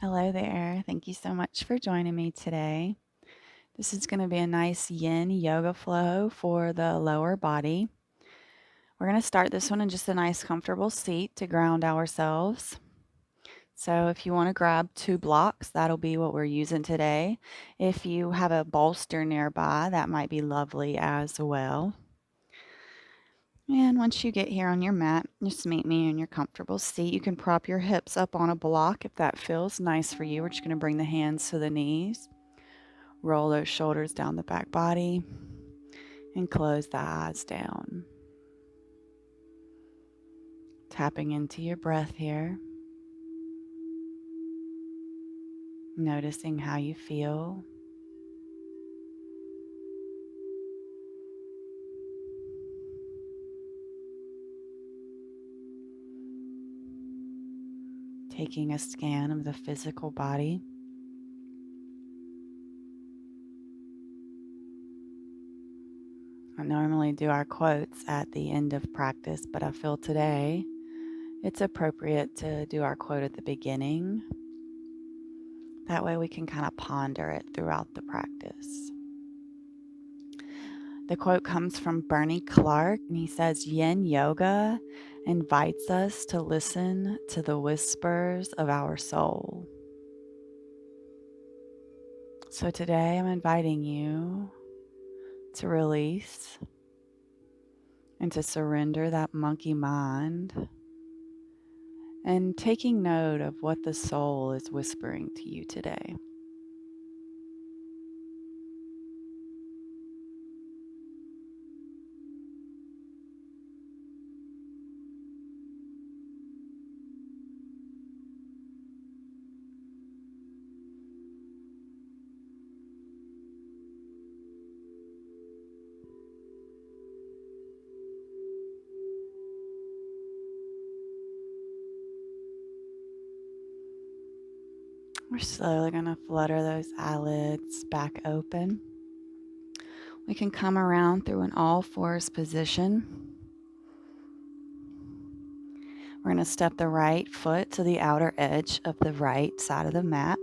Hello there. Thank you so much for joining me today. This is going to be a nice Yin Yoga flow for the lower body. We're going to start this one in just a nice comfortable seat to ground ourselves. So if you want to grab 2 blocks, that'll be what we're using today. If you have a bolster nearby, that might be lovely as well. And once you get here on your mat, just meet me in your comfortable seat. You can prop your hips up on a block if that feels nice for you. We're just going to bring the hands to the knees. Roll those shoulders down the back body and close the eyes down. Tapping into your breath here. Noticing how you feel. Taking a scan of the physical body. I normally do our quotes at the end of practice, but I feel today it's appropriate to do our quote at the beginning. That way we can kind of ponder it throughout the practice. The quote comes from Bernie Clark, and he says, "Yin Yoga invites us to listen to the whispers of our soul." So today I'm inviting you to release and to surrender that monkey mind and taking note of what the soul is whispering to you today. We're slowly going to flutter those eyelids back open. We can come around through an all fours position. We're going to step the right foot to the outer edge of the right side of the mat.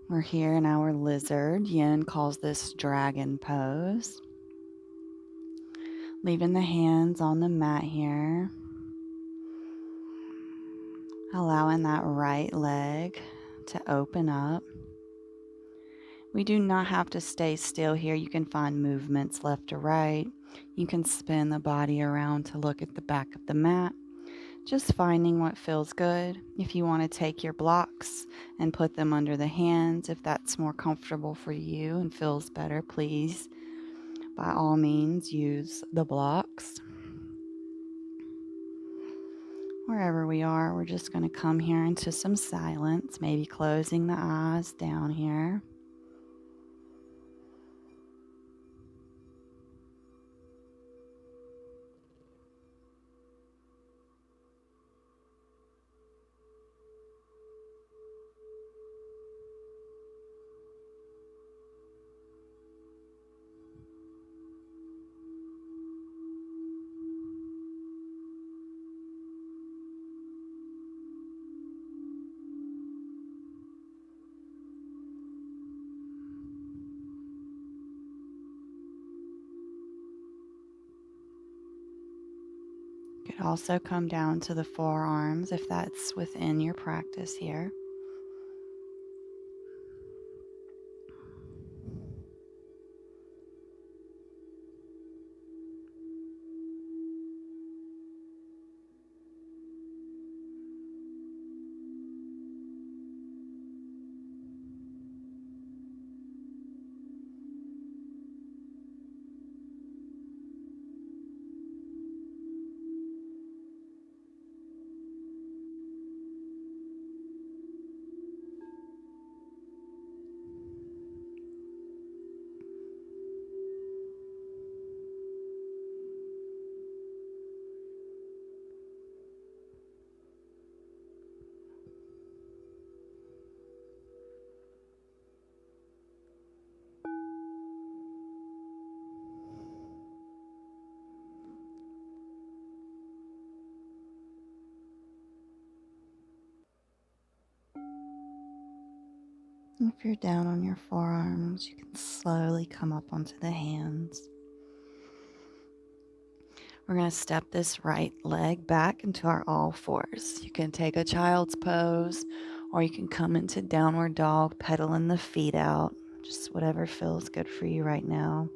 We're here in our lizard. Yin calls this dragon pose. Leaving the hands on the mat here. Allowing that right leg to open up. We do not have to stay still here. You can find movements left to right. You can spin the body around to look at the back of the mat. Just finding what feels good. If you want to take your blocks and put them under the hands, if that's more comfortable for you and feels better, please, by all means, use the blocks. Wherever we are, we're just going to come here into some silence, maybe closing the eyes down here. Could also come down to the forearms if that's within your practice here. If you're down on your forearms, you can slowly come up onto the hands. We're going to step this right leg back into our all fours. You can take a child's pose, or you can come into downward dog, pedaling the feet out. Just whatever feels good for you right now.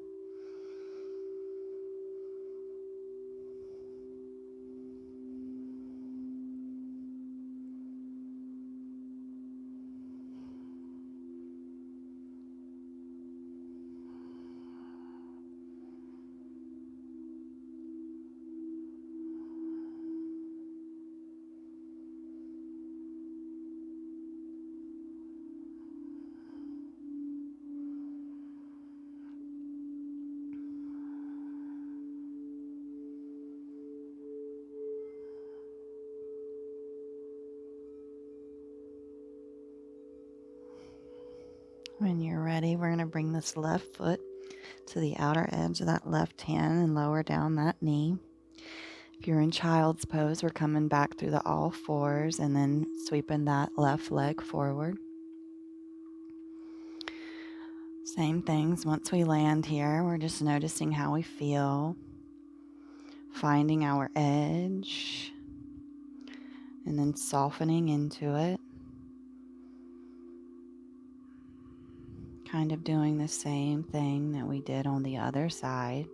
When you're ready, we're going to bring this left foot to the outer edge of that left hand and lower down that knee. If you're in child's pose, we're coming back through the all fours and then sweeping that left leg forward. Same things. Once we land here, we're just noticing how we feel, finding our edge, and then softening into it. Kind of doing the same thing that we did on the other side.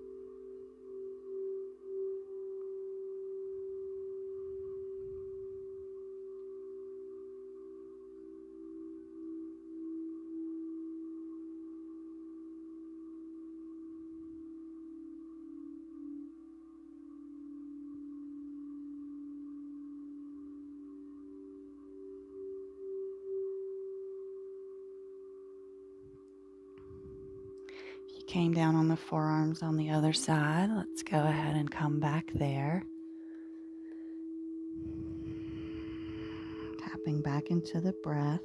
If you came down on the forearms on the other side, let's go ahead and come back there. Tapping back into the breath.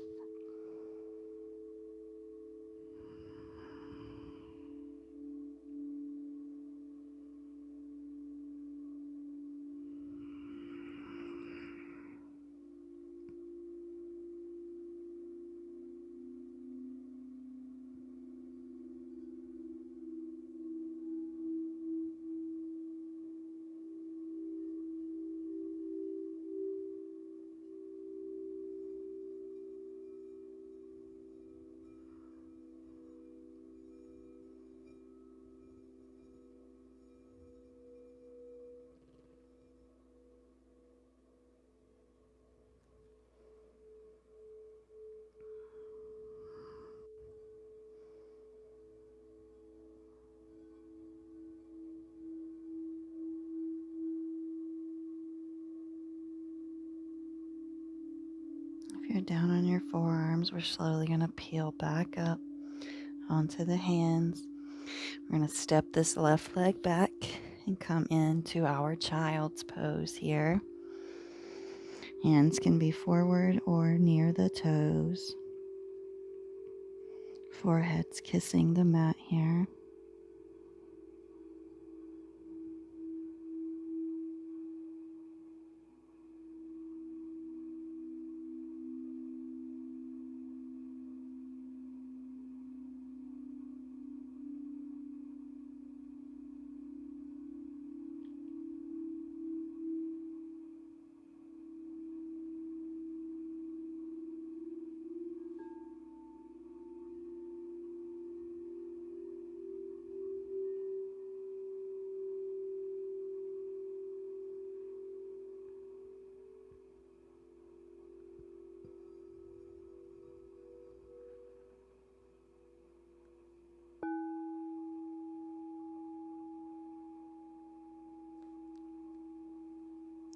If you're down on your forearms, we're slowly going to peel back up onto the hands. We're going to step this left leg back and come into our child's pose here. Hands can be forward or near the toes. Forehead's kissing the mat here.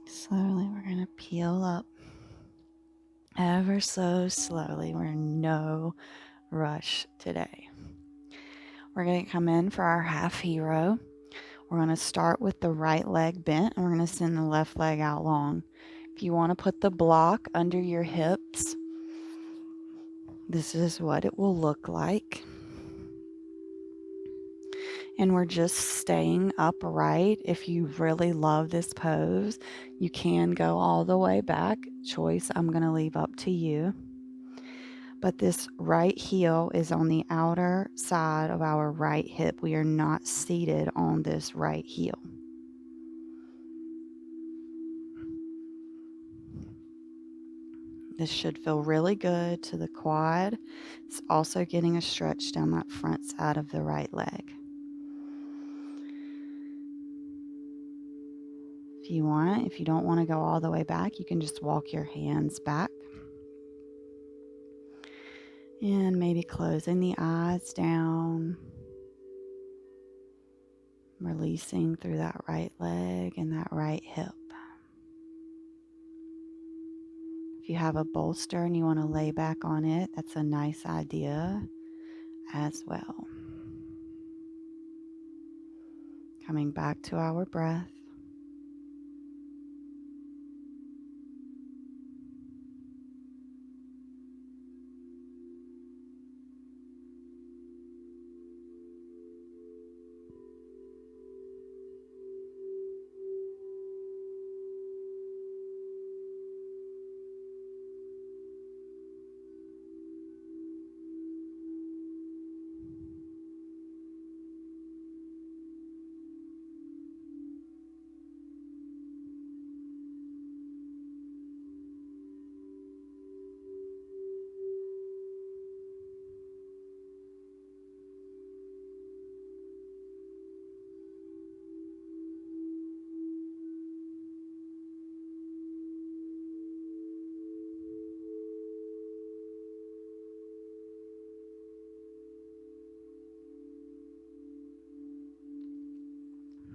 Slowly, we're going to peel up ever so slowly. We're in no rush today. We're going to come in for our half hero. We're going to start with the right leg bent, and we're going to send the left leg out long. If you want to put the block under your hips, this is what it will look like. And we're just staying upright. If you really love this pose, you can go all the way back. Choice I'm going to leave up to you. but this right heel is on the outer side of our right hip. We are not seated on this right heel. This should feel really good to the quad. It's also getting a stretch down that front side of the right leg. If you don't want to go all the way back, you can just walk your hands back. And maybe closing the eyes down, releasing through that right leg and that right hip. If you have a bolster and you want to lay back on it, that's a nice idea as well. Coming back to our breath.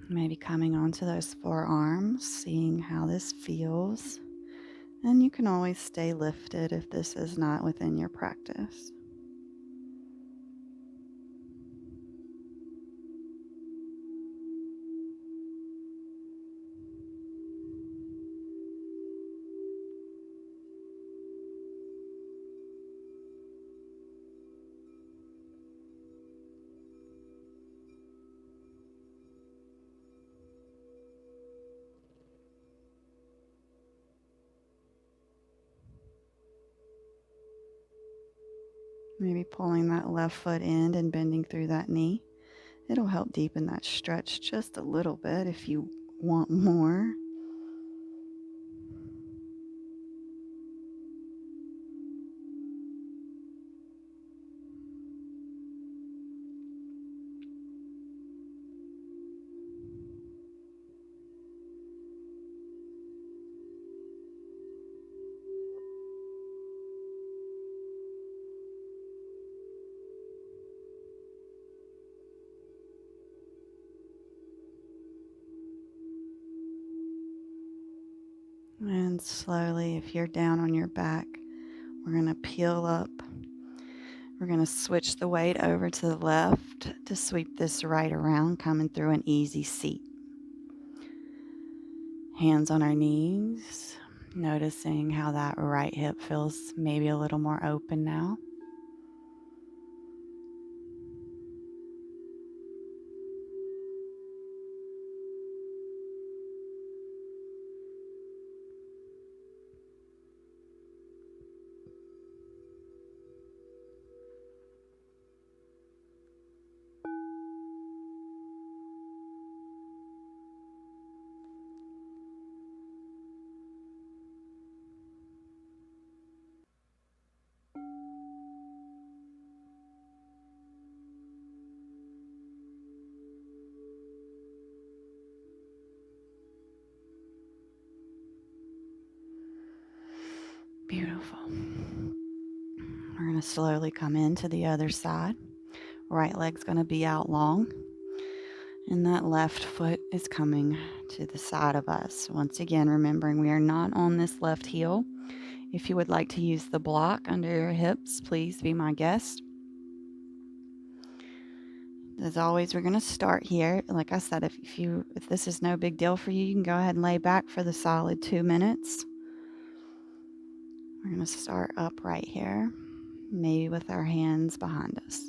Maybe coming onto those forearms, seeing how this feels. And you can always stay lifted if this is not within your practice. Maybe pulling that left foot in and bending through that knee. It'll help deepen that stretch just a little bit if you want more. And slowly, if you're down on your back, we're going to peel up. We're going to switch the weight over to the left to sweep this right around, coming through an easy seat. Hands on our knees, noticing how that right hip feels maybe a little more open now. Beautiful. We're going to slowly come into the other side. Right leg's going to be out long. And that left foot is coming to the side of us. Once again, remembering we are not on this left heel. If you would like to use the block under your hips, please be my guest. As always, we're going to start here. Like I said, if this is no big deal for you, you can go ahead and lay back for the solid 2 minutes. We're going to start upright here, maybe with our hands behind us.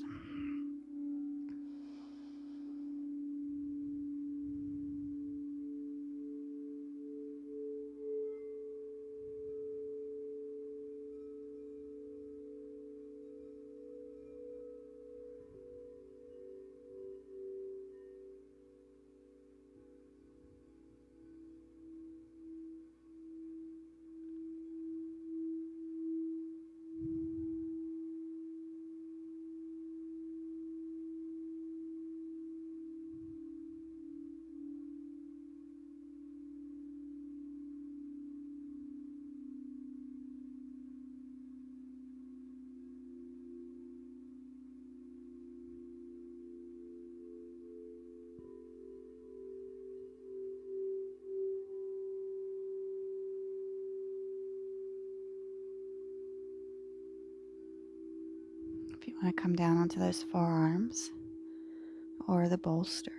If you want to come down onto those forearms or the bolster.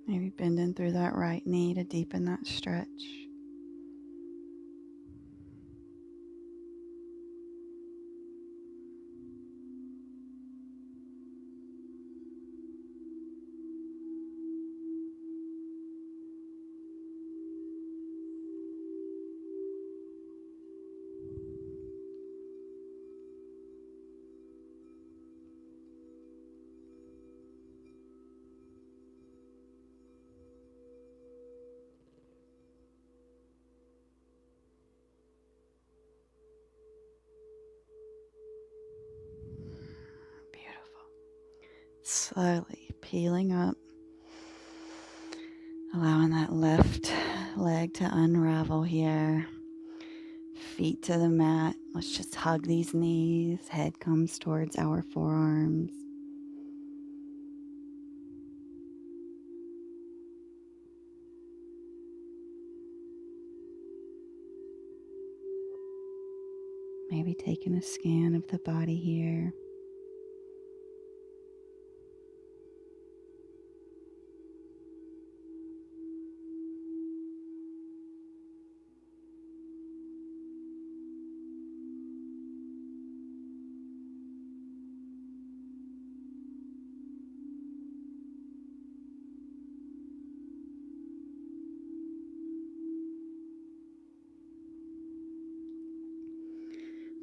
Maybe bending through that right knee to deepen that stretch. Beautiful. Slowly peeling up, allowing that left leg to unravel here. Feet to the mat. Let's just hug these knees. Head comes towards our forearms. Maybe taking a scan of the body here.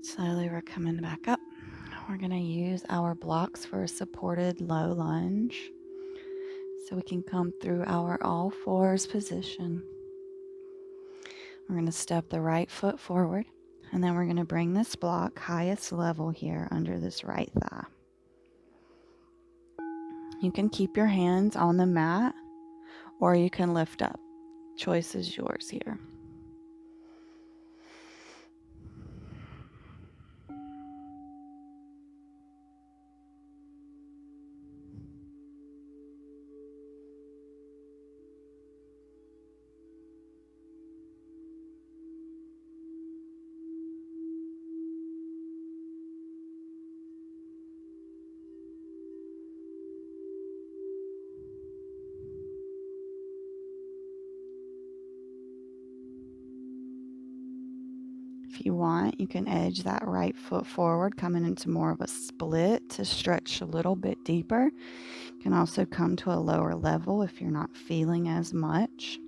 Slowly we're coming back up. We're going to use our blocks for a supported low lunge. So we can come through our all fours position. We're going to step the right foot forward, and then we're going to bring this block highest level here under this right thigh. You can keep your hands on the mat, or you can lift up. Choice is yours here. If you want, you can edge that right foot forward, coming into more of a split to stretch a little bit deeper. You can also come to a lower level if you're not feeling as much.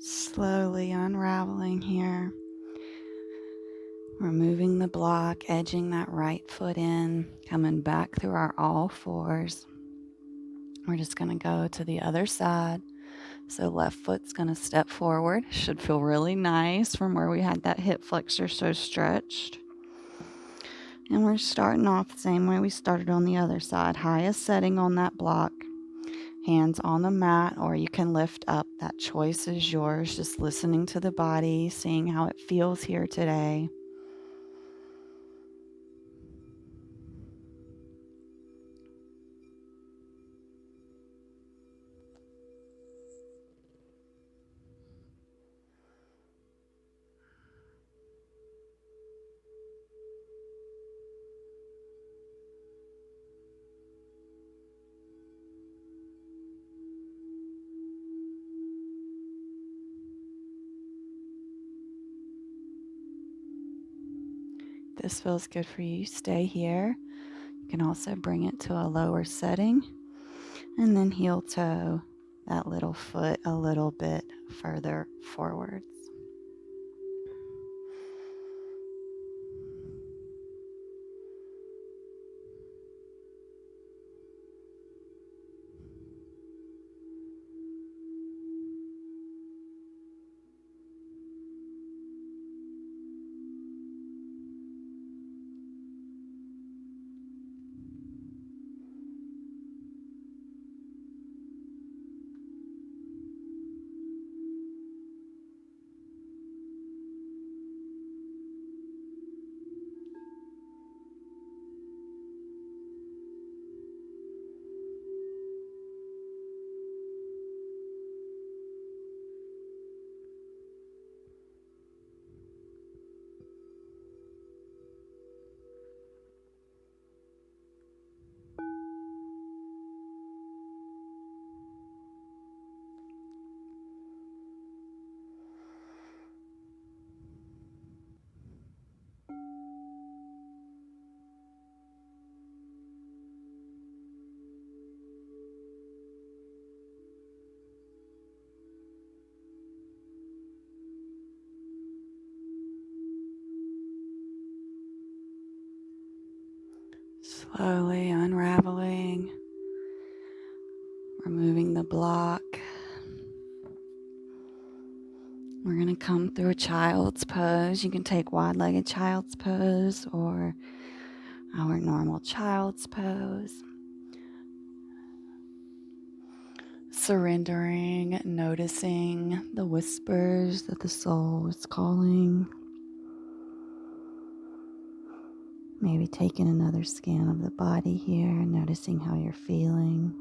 Slowly unraveling here. Removing the block, edging that right foot in, coming back through our all fours. We're just going to go to the other side. So left foot's going to step forward. Should feel really nice from where we had that hip flexor so stretched. And we're starting off the same way we started on the other side. Highest setting on that block. Hands on the mat, or you can lift up. That choice is yours. Just listening to the body, seeing how it feels here today. If this feels good for you, stay here. You can also bring it to a lower setting and then heel toe that little foot a little bit further forwards. Slowly unraveling, removing the block. We're going to come through a child's pose. You can take wide-legged child's pose or our normal child's pose. Surrendering, noticing the whispers that the soul is calling. Maybe taking another scan of the body here, noticing how you're feeling.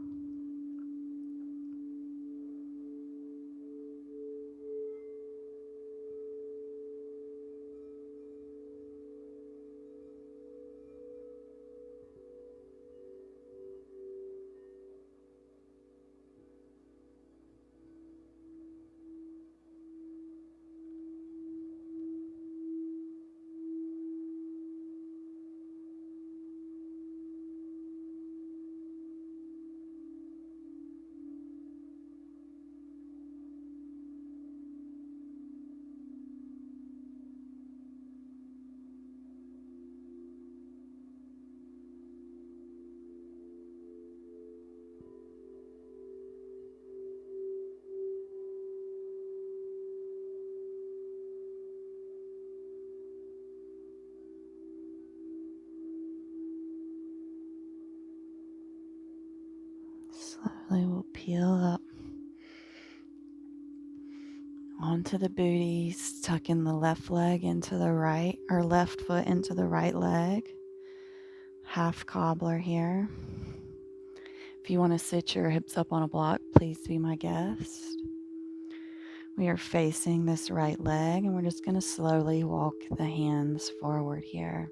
Slowly we'll peel up onto the booties, tucking the left leg into the right, or left foot into the right leg. Half cobbler here. If you want to sit your hips up on a block, please be my guest. We are facing this right leg, and we're just going to slowly walk the hands forward here.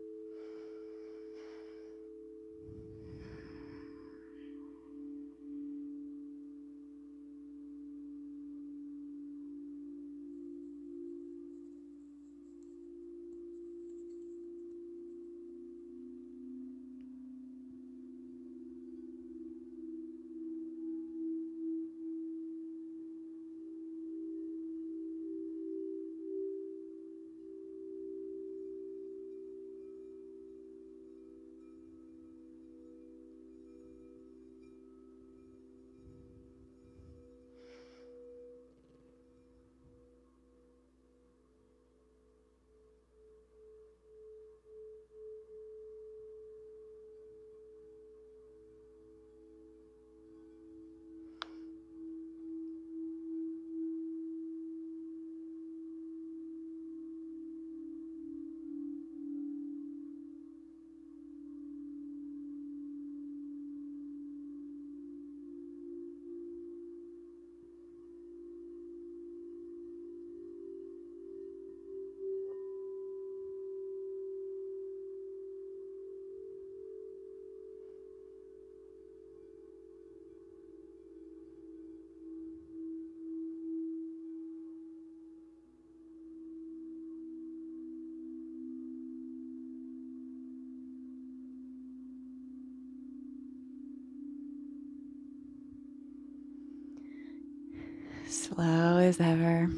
Slow as ever.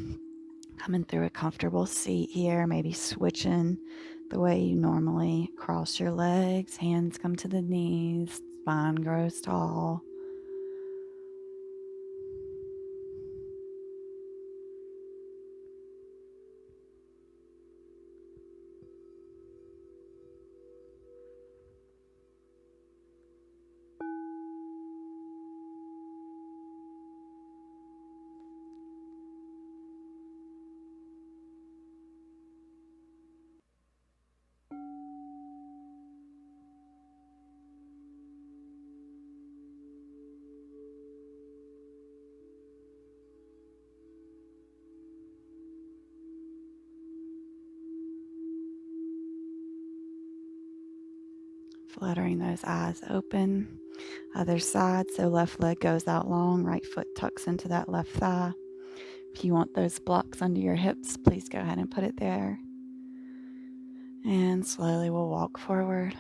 Coming through a comfortable seat here, maybe switching the way you normally cross your legs. Hands come to the knees, spine grows tall. Fluttering those eyes open. Other side, so left leg goes out long, right foot tucks into that left thigh. If you want those blocks under your hips, please go ahead and put it there. And slowly we'll walk forward.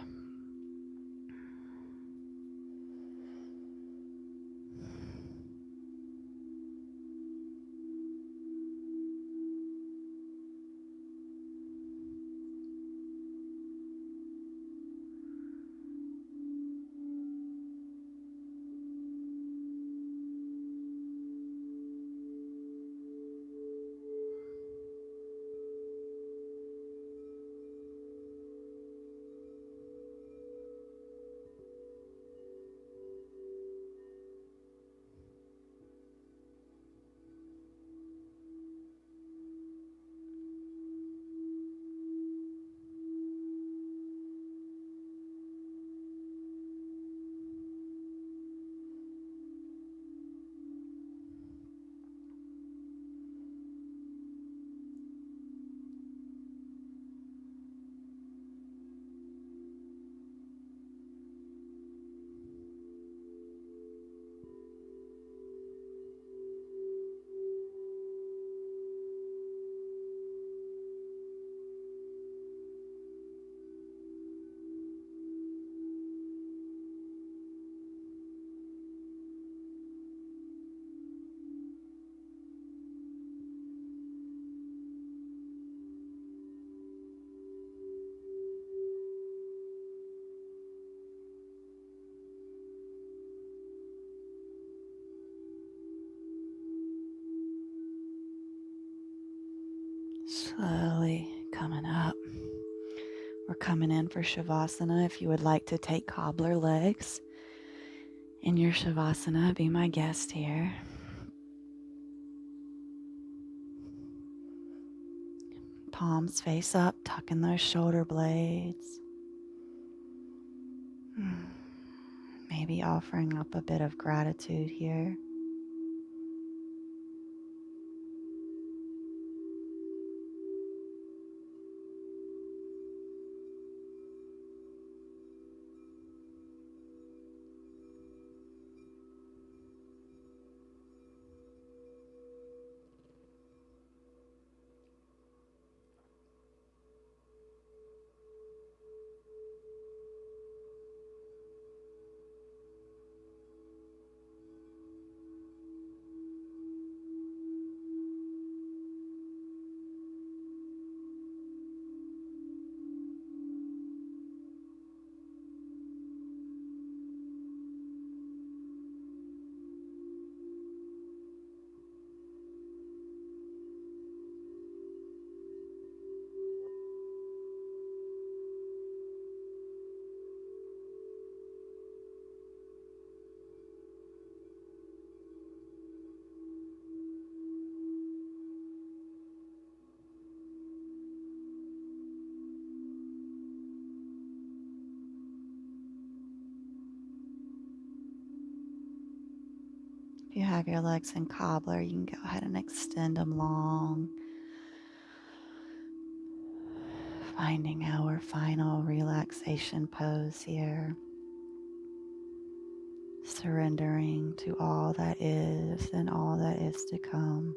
Slowly coming up. We're coming in for Shavasana. If you would like to take cobbler legs in your Shavasana, be my guest here. Palms face up, tucking those shoulder blades. Maybe offering up a bit of gratitude here. If you have your legs in cobbler, you can go ahead and extend them long. Finding our final relaxation pose here. Surrendering to all that is and all that is to come.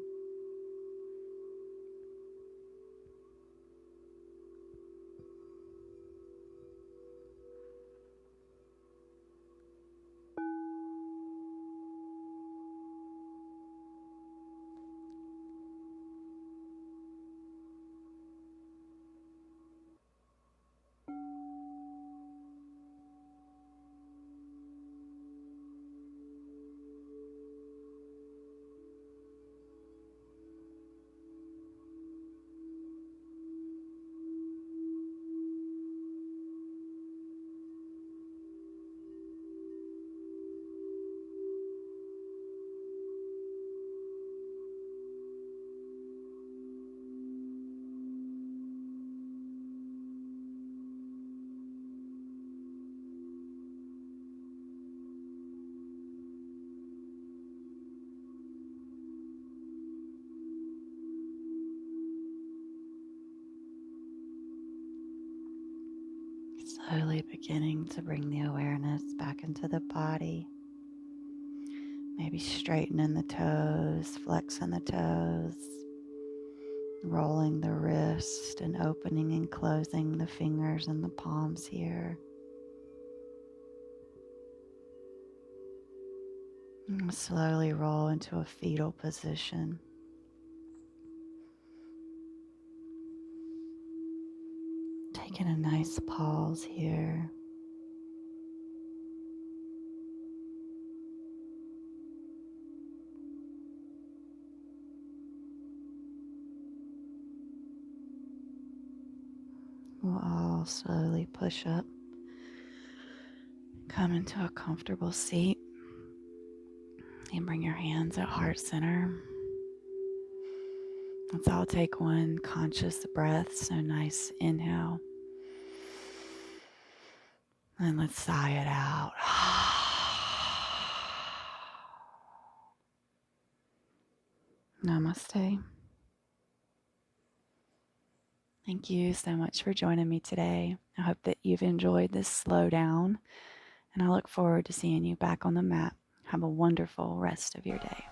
Slowly beginning to bring the awareness back into the body. Maybe straightening the toes, flexing the toes, rolling the wrist and opening and closing the fingers and the palms here. And slowly roll into a fetal position. Taking a nice pause here. We'll all slowly push up, come into a comfortable seat, and bring your hands at heart center. Let's all take one conscious breath. So nice inhale. And let's sigh it out. Namaste. Thank you so much for joining me today. I hope that you've enjoyed this slow down, and I look forward to seeing you back on the mat. Have a wonderful rest of your day.